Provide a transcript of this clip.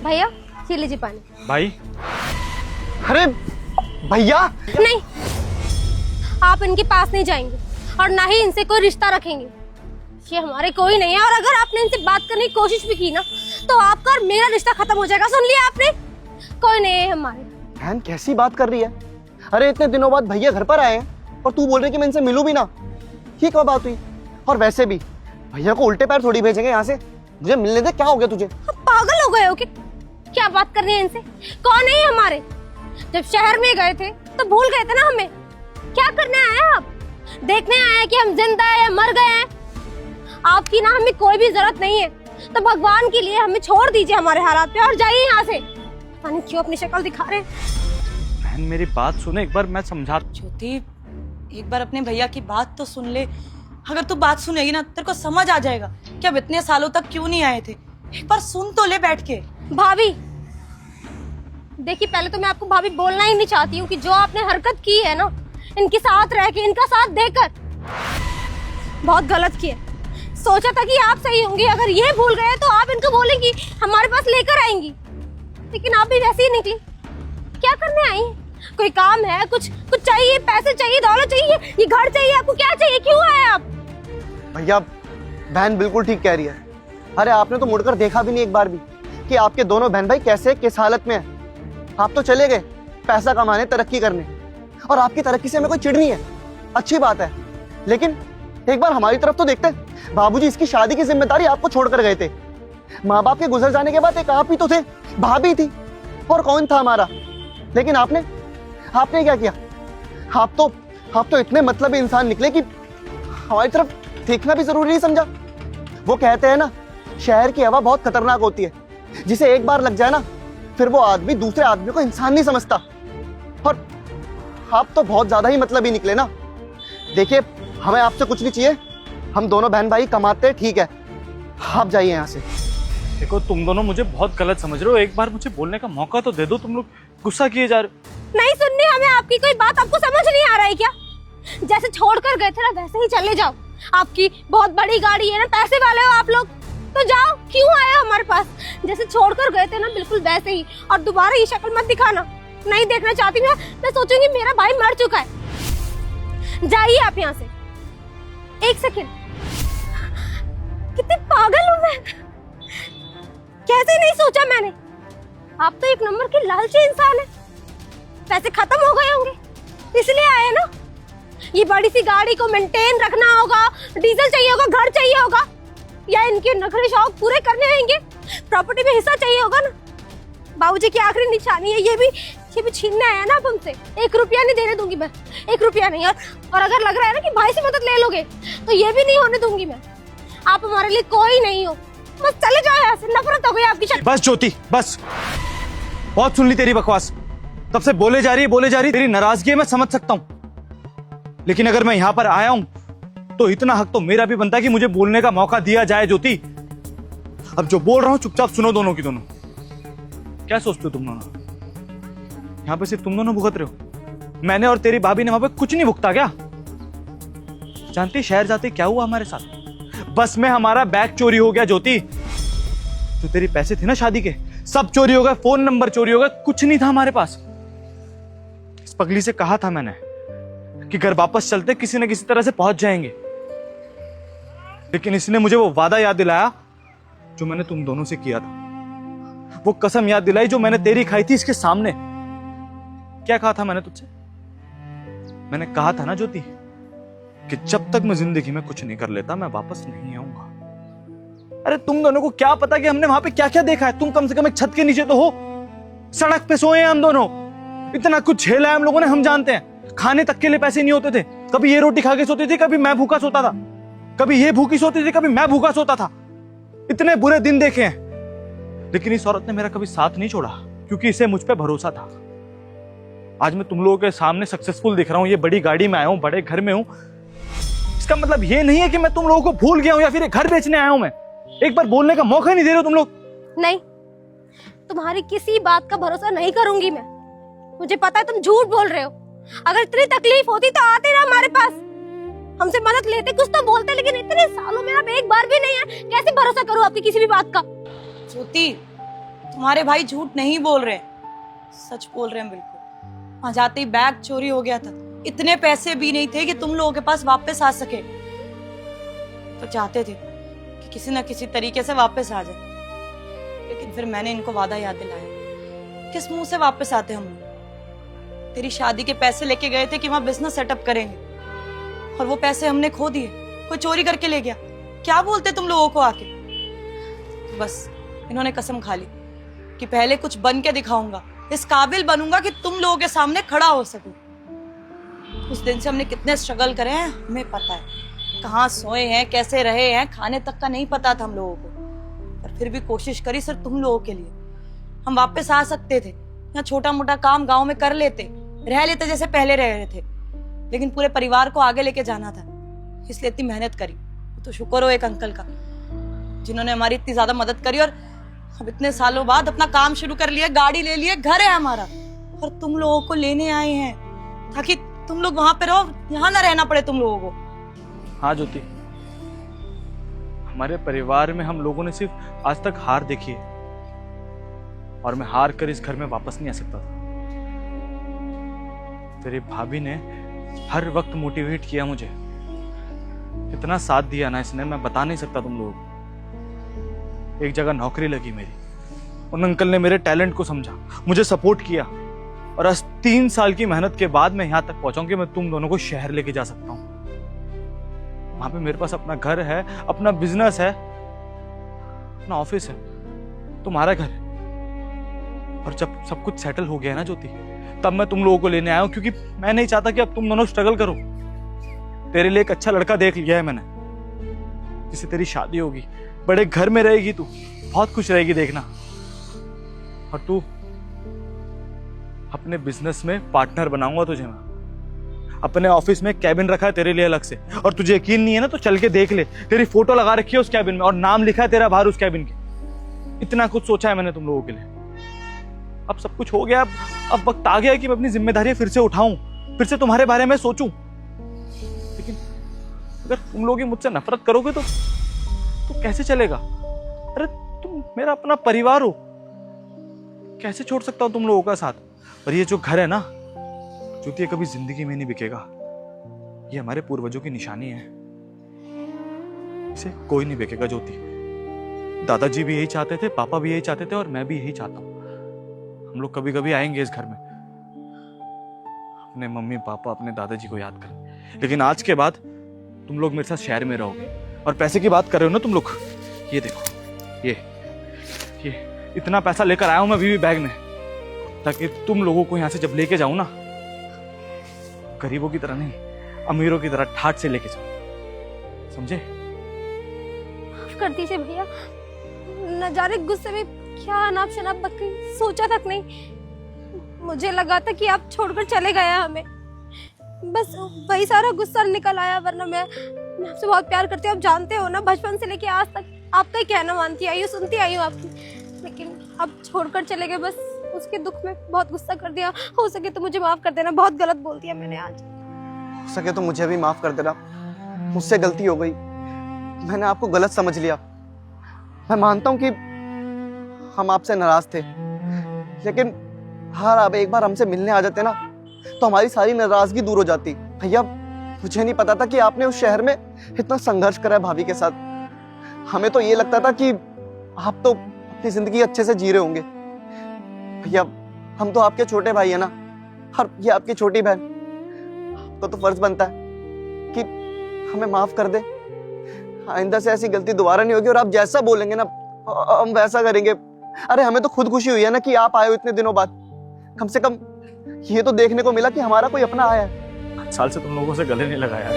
भैया ये लीजिए पानी। भाई अरे भैया नहीं, आप इनके पास नहीं जाएंगे और ना ही इनसे कोई रिश्ता रखेंगे। ये हमारे कोई नहीं है और अगर आपने इनसे बात करने की कोशिश भी की ना तो आपका और मेरा रिश्ता खत्म हो जाएगा। सुन लिया आपने? कोई नहीं है हमारे। बहन कैसी बात कर रही है? अरे इतने दिनों बाद भैया घर पर आए हैं और तू बोल रही कि मैं इनसे मिलूं भी ना। ये क्या बात हुई? और वैसे भी भैया को उल्टे पैर थोड़ी भेजेंगे यहाँ से। मुझे मिलने दे, क्या हो गया तुझे? पागल हो गए हो कि क्या बात करनी है इनसे? कौन है हमारे? जब शहर में गए थे तो भूल गए थे ना हमें। क्या करने आए हैं आप? देखने आए हैं कि हम जिंदा है या मर गए हैं? आपकी ना हमें कोई भी जरूरत नहीं है, तो भगवान के लिए हमें छोड़ दीजिए हमारे हालात पे और जाइए यहाँ से। पानी क्यों अपनी शक्ल दिखा रहे हैं? बहन मेरी बात सुने एक बार, मैं समझा। ज्योति एक बार अपने भैया की बात तो सुन ले। अगर तू बात सुनेगी ना तेरे को समझ आ जाएगा कि अब इतने सालों तक क्यों नहीं आए थे। एक बार सुन तो ले बैठ के। भाभी देखिए, पहले तो मैं आपको भाभी बोलना ही नहीं चाहती हूँ कि जो आपने हरकत की है ना इनके साथ रह के, इनका साथ देकर, बहुत गलत किया। सोचा था कि आप सही होंगे, अगर ये भूल गए तो आप इनको बोलेंगी हमारे पास लेकर आएंगी, लेकिन आप भी वैसे ही निकली। क्या करने आई? कोई काम है? कुछ चाहिए? पैसे चाहिए? दौलत चाहिए? ये घर चाहिए? आपको क्या चाहिए? क्यों आए आप? भैया बहन बिल्कुल ठीक कह रही है। अरे आपने तो मुड़कर देखा भी नहीं एक बार भी कि आपके दोनों बहन भाई कैसे किस हालत में है। आप तो चले गए पैसा कमाने, तरक्की करने, और आपकी तरक्की से हमें कोई चिढ़ नहीं है, अच्छी बात है। लेकिन एक बार हमारी तरफ तो देखते। बाबूजी इसकी शादी की जिम्मेदारी आपको छोड़कर गए थे। माँ बाप के गुजर जाने के बाद एक आप ही तो थे, भाभी थी, और कौन था हमारा। लेकिन आपने क्या किया? आप तो इतने मतलबी इंसान निकले कि हमारी तरफ देखना भी जरूरी नहीं समझा। वो कहते हैं ना, शहर की हवा बहुत खतरनाक होती है, जिसे एक बार लग जाए ना फिर वो आदमी दूसरे आदमी को इंसान नहीं समझता। और आप तो बहुत ज्यादा ही मतलबी निकले ना। देखिए हमें आपसे कुछ नहीं चाहिए, हम दोनों बहन भाई कमाते हैं, ठीक है, आप जाइए यहाँ से। देखो तुम दोनों मुझे बहुत गलत समझ रहे हो, एक बार मुझे बोलने का मौका तो दे दो। तुम लोग गुस्सा किए जा रहे हो। नहीं सुननी हमें आपकी कोई बात। आपको समझ नहीं आ रहा है क्या? जैसे छोड़कर गए थे ना वैसे ही चले जाओ। आपकी बहुत बड़ी गाड़ी है ना, पैसे वाले हो आप लोग, तो जाओ। क्यों आए हमारे पास? जैसे छोड़कर गए थे ना बिल्कुल वैसे ही, और दोबारा ये शक्ल मत दिखाना। नहीं देखना चाहती मैं सोचूंगी मेरा भाई मर चुका है। जाइए आप यहाँ से। एक सेकंड, कितनी पागल हूँ मैं, कैसे नहीं सोचा मैंने। आप तो एक नंबर के लालची इंसान है। पैसे खत्म हो गए होंगे इसलिए आए ना। ये बड़ी सी गाड़ी को मेंटेन रखना होगा, डीजल चाहिए होगा, घर चाहिए होगा, या इनके नखरे शौक पूरे करने होंगे, प्रॉपर्टी में हिस्सा चाहिए होगा ना। बाबूजी की आखिरी निशानी है, ये भी छीनने आया ना आप हमसे। 1 रुपया नहीं देने दूंगी मैं, 1 रुपया नहीं। और अगर लग रहा है ना कि भाई से मदद ले लोगे तो ये भी नहीं होने दूंगी मैं। आप हमारे लिए कोई नहीं हो, बस चले जाओ यहाँ से। नफरत हो गई आपकी शक्ल। बस ज्योति बस, बहुत सुन ली तेरी बकवास। तब से बोले जा रही तेरी नाराजगी है, मैं समझ सकता हूँ। लेकिन अगर मैं यहाँ पर आया हूँ तो इतना हक तो मेरा भी बनता है कि मुझे बोलने का मौका दिया जाए। ज्योति अब जो बोल रहा हूँ चुपचाप सुनो दोनों की दोनों। क्या सोचते हो तुम दोनों? यहाँ पे सिर्फ तुम दोनों भुगत रहे हो, मैंने और तेरी भाभी ने वहां पे कुछ नहीं भुगता क्या? जानती शहर जाते क्या हुआ हमारे साथ? बस में हमारा बैग चोरी हो गया। ज्योति जो तेरी पैसे थे ना शादी के, सब चोरी हो गए, फोन नंबर चोरी हो गए, कुछ नहीं था हमारे पास। इस पगली से कहा था मैंने कि घर वापस चलते किसी न किसी तरह से पहुंच जाएंगे, लेकिन इसने मुझे वो वादा याद दिलाया जो मैंने तुम दोनों से किया था, वो कसम याद दिलाई जो मैंने तेरी खाई थी इसके सामने। क्या कहा था मैंने तुझसे? मैंने कहा था ना ज्योति कि जब तक मैं जिंदगी में कुछ नहीं कर लेता मैं वापस नहीं आऊंगा। अरे तुम दोनों को क्या पता कि हमने वहां पे क्या क्या देखा है? तुम कम से कम एक छत के नीचे तो हो, सड़क पे सोए हैं हम दोनों, इतना कुछ झेला है हम लोगों ने, हम जानते हैं। खाने तक के लिए पैसे नहीं होते थे, कभी ये रोटी खा के सोती थी, कभी मैं भूखा सोता था, कभी ये भूखी सोती थी, कभी मैं भूखा सोता था। इतने बुरे दिन देखे हैं, लेकिन इस औरत ने मेरा कभी साथ नहीं छोड़ा क्योंकि इसे मुझ पे भरोसा था। आज मैं तुम लोगों के सामने सक्सेसफुल दिख रहा हूं, ये बड़ी गाड़ी में आया हूं, बड़े घर में हूं। इसका मतलब ये नहीं है कि मैं तुम लोगों को भूल गया हूं या फिर घर बेचने आया हूं। मैं एक बार बोलने का मौका ही नहीं दे रहे हो तुम लोग। नहीं, तुम्हारी किसी बात का भरोसा नहीं करूंगी मैं। मुझे पता है तुम झूठ बोल रहे हो। अगर इतनी तकलीफ होती तो आते ना हमारे पास, हमसे मदद लेते, कुछ तो बोलते, लेकिन इतने सालों में आप एक बार भी नहीं है। कैसे भरोसा करूं आपकी किसी भी बात का? ज्योति तुम्हारे भाई झूठ नहीं बोल रहे, सच बोल रहे हैं बिल्कुल। वहां जाते ही बैग चोरी हो गया था, इतने पैसे भी नहीं थे कि तुम लोगों के पास वापस आ सके। तो चाहते थे कि किसी ना किसी तरीके से वापस आ जाए, लेकिन फिर मैंने इनको वादा याद दिलाया। किस मुंह से वापस आते हम लोग? तेरी शादी के पैसे लेके गए थे कि वहां बिजनेस सेटअप करेंगे, और वो पैसे हमने खो दिए, कोई चोरी करके ले गया। क्या बोलते तुम लोगों को आके? तो बस इन्होंने कसम खा ली कि पहले कुछ बन के दिखाऊंगा, इस काबिल बनूंगा कि तुम लोगों के सामने खड़ा हो सकूं। उस दिन से हमने कितने स्ट्रगल करे हैं हमें पता है, कहाँ सोए हैं, कैसे रहे हैं, खाने तक का नहीं पता था हम लोगों को, पर फिर भी कोशिश करी सिर्फ तुम लोगों के लिए। हम वापस आ सकते थे, यहाँ छोटा मोटा काम गांव में कर लेते, रह लेते जैसे पहले रह रहे थे, लेकिन पूरे परिवार को आगे लेके जाना था, इसलिए इतनी मेहनत करी। तो शुक्र हो एक अंकल का, जिन्होंने हमारी इतनी ज्यादा मदद करी, और अब इतने सालों बाद अपना काम शुरू कर लिया, गाड़ी ले लिए, घर है हमारा, और तुम लोगों को लेने आए हैं ताकि तुम लोग वहां पे रहो, यहाँ ना रहना पड़े तुम लोगों को। हाँ ज्योति, हमारे परिवार में हम लोगों ने सिर्फ आज तक हार देखी है, और मैं हार कर इस घर में वापस नहीं आ सकता था। तेरी भाभी ने हर वक्त मोटिवेट किया मुझे, इतना साथ दिया ना इसने, मैं बता नहीं सकता तुम लोगों को। एक जगह नौकरी लगी मेरी, उन अंकल ने मेरे टैलेंट को समझा, मुझे सपोर्ट किया, और आज 3 साल की मेहनत के बाद मैं यहां तक पहुंचा हूं कि मैं तुम दोनों को शहर लेके जा सकता हूं। वहां पे मेरे पास अपना घर है, अपना बिजनेस है, अपना ऑफिस है, तुम्हारा घर है। और जब सब कुछ सेटल हो गया ना ज्योति, तब मैं तुम लोगों को लेने आया हूं, क्योंकि मैं नहीं चाहता कि अब तुम दोनों स्ट्रगल करो। तेरे लिए एक अच्छा लड़का देख लिया है मैंने, जिससे तेरी शादी होगी, बड़े घर में रहेगी, तू बहुत खुश रहेगी देखना। और तू अपने बिजनेस में पार्टनर बनाऊंगा तुझे मैं। अपने ऑफिस में कैबिन रखा है तेरे लिए अलग से, और तुझे यकीन नहीं है ना तो चल के देख ले, तेरी फोटो लगा रखी है उस कैबिन में, और नाम लिखा है तेरा बाहर उस कैबिन के। इतना कुछ सोचा है मैंने तुम लोगों के लिए। अब सब कुछ हो गया, अब वक्त आ गया कि मैं अपनी जिम्मेदारी फिर से उठाऊं, फिर से तुम्हारे बारे में सोचूं। लेकिन अगर तुम लोग मुझसे नफरत करोगे तो कैसे चलेगा? अरे तुम मेरा अपना परिवार हो, कैसे छोड़ सकता हूं तुम लोगों का साथ? और ये जो घर है ना ज्योति, कभी जिंदगी में नहीं बिकेगा। ये हमारे पूर्वजों की निशानी है, इसे कोई नहीं बिकेगा ज्योति। दादाजी भी यही चाहते थे, पापा भी यही चाहते थे, और मैं भी यही चाहता हूं। हम लोग कभी कभी आएंगे इस घर में, अपने मम्मी पापा, अपने दादाजी को याद करें। लेकिन आज के बाद तुम लोग मेरे साथ शहर में रहोगे। और पैसे की बात कर रहे हो ना तुम लोग, ये देखो, ये इतना पैसा लेकर आया हूं मैं बीवी बैग में, ताकि तुम लोगों को यहां से जब लेके जाऊं ना, गरीबों की तरह नहीं, अमीरों की तरह ठाट से लेके जाऊं, समझे? माफ कर दीजिए भैया, न जाने गुस्से में क्या अनाप शनाप बात कही, सोचा तक नहीं। मुझे लगा था कि आप छोड़कर चले गए हमें, बस वही सारा गुस्सा निकल आया। वरना मैं आपसे बहुत प्यार करती हूँ, आप जानते हो ना, बचपन से लेके आज तक आपका ही कहना मानती आई हूँ, सुनती आई हूँ आपकी। लेकिन अब छोड़कर चले गए, बस उसके दुख में बहुत गुस्सा कर दिया। हो सके तो मुझे माफ कर देना, बहुत गलत बोल दिया मैंने आज। हो सके तो मुझे भी माफ कर देना, मुझसे गलती हो गई, मैंने आपको गलत समझ लिया। मैं मानता हूँ कि हम आपसे नाराज थे, लेकिन हाँ आप एक बार हमसे मिलने आ जाते ना तो हमारी सारी नाराजगी दूर हो जाती। भैया मुझे नहीं पता था कि आपने उस शहर में इतना संघर्ष करा है भाभी के साथ। हमें तो ये लगता था कि आप तो अपनी जिंदगी अच्छे से जी रहे होंगे। भैया हम तो आपके छोटे भाई है ना, और ये आपकी छोटी बहन, तो फर्ज बनता है कि हमें माफ कर दे। आइंदा से ऐसी गलती दोबारा नहीं होगी, और आप जैसा बोलेंगे ना हम वैसा करेंगे। अरे हमें तो खुद खुशी हुई है ना कि आप आए हो इतने दिनों बाद, कम से कम ये तो देखने को मिला कि हमारा कोई अपना आया है। 5 साल से तुम लोगों से गले नहीं लगाया।